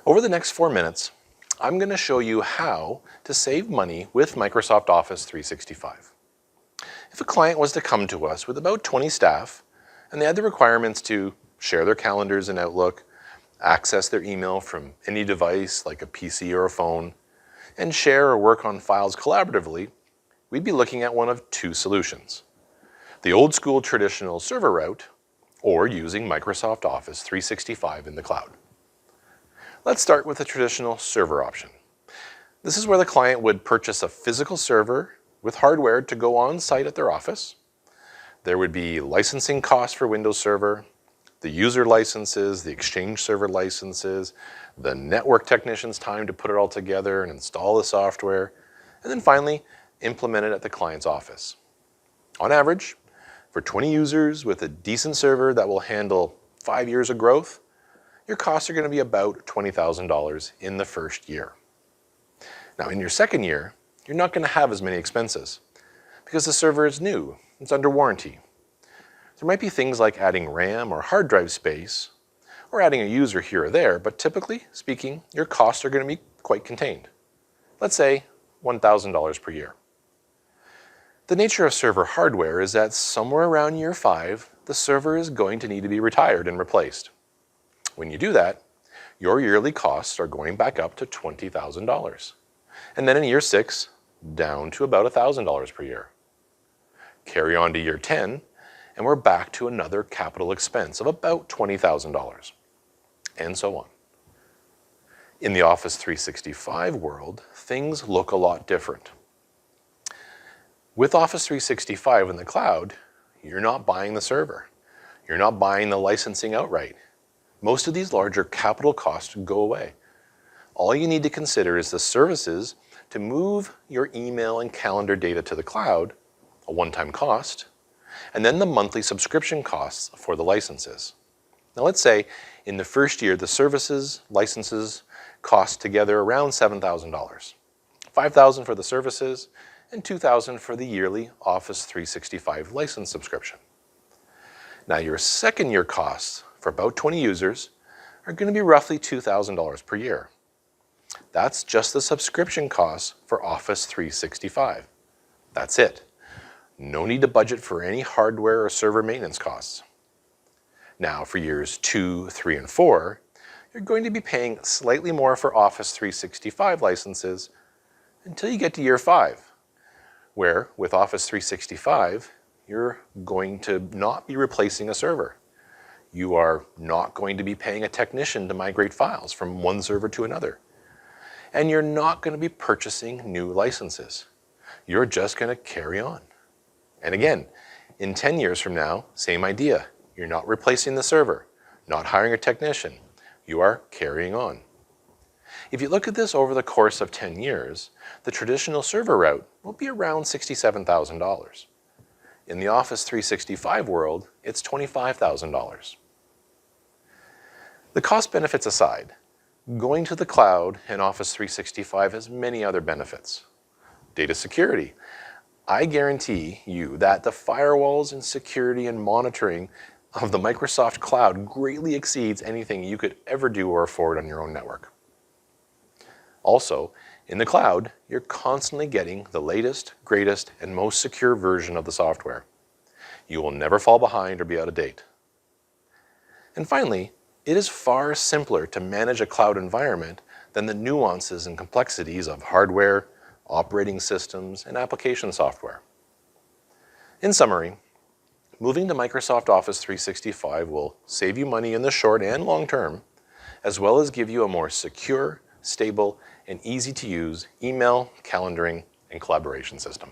Over the next 4 minutes, I'm going to show you how to save money with Microsoft Office 365. If a client was to come to us with about 20 staff and they had the requirements to share their calendars in Outlook, access their email from any device like a PC or a phone, and share or work on files collaboratively, we'd be looking at one of two solutions: the old school traditional server route, or using Microsoft Office 365 in the cloud. Let's start with the traditional server option. This is where the client would purchase a physical server with hardware to go on site at their office. There would be licensing costs for Windows Server, the user licenses, the Exchange Server licenses, the network technician's time to put it all together and install the software, and then finally implement it at the client's office. On average, for 20 users with a decent server that will handle 5 years of growth, your costs are going to be about $20,000 in the first year. Now, in your second year, you're not going to have as many expenses because the server is new, it's under warranty. There might be things like adding RAM or hard drive space or adding a user here or there, but typically speaking, your costs are going to be quite contained. Let's say $1,000 per year. The nature of server hardware is that somewhere around year 5, the server is going to need to be retired and replaced. When you do that, your yearly costs are going back up to $20,000. And then in year 6, down to about $1,000 per year. Carry on to year 10, and we're back to another capital expense of about $20,000, and so on. In the Office 365 world, things look a lot different. With Office 365 in the cloud, you're not buying the server. You're not buying the licensing outright. Most of these larger capital costs go away. All you need to consider is the services to move your email and calendar data to the cloud, a one-time cost, and then the monthly subscription costs for the licenses. Now let's say in the first year the services, licenses cost together around $7,000. $5,000 for the services and $2,000 for the yearly Office 365 license subscription. Now your second year costs for about 20 users are going to be roughly $2,000 per year. That's just the subscription costs for Office 365. That's it. No need to budget for any hardware or server maintenance costs. Now for years 2, 3, and 4, you're going to be paying slightly more for Office 365 licenses until you get to year 5, where with Office 365, you're going to not be replacing a server. You are not going to be paying a technician to migrate files from one server to another. And you're not going to be purchasing new licenses. You're just going to carry on. And again, in 10 years from now, same idea. You're not replacing the server, not hiring a technician. You are carrying on. If you look at this over the course of 10 years, the traditional server route will be around $67,000. In the Office 365 world, it's $25,000. The cost benefits aside, going to the cloud and Office 365 has many other benefits. Data security. I guarantee you that the firewalls and security and monitoring of the Microsoft Cloud greatly exceeds anything you could ever do or afford on your own network. Also, in the cloud, you're constantly getting the latest, greatest, and most secure version of the software. You will never fall behind or be out of date. And finally, it is far simpler to manage a cloud environment than the nuances and complexities of hardware, operating systems, and application software. In summary, moving to Microsoft Office 365 will save you money in the short and long term, as well as give you a more secure, stable, and easy-to-use email, calendaring, and collaboration system.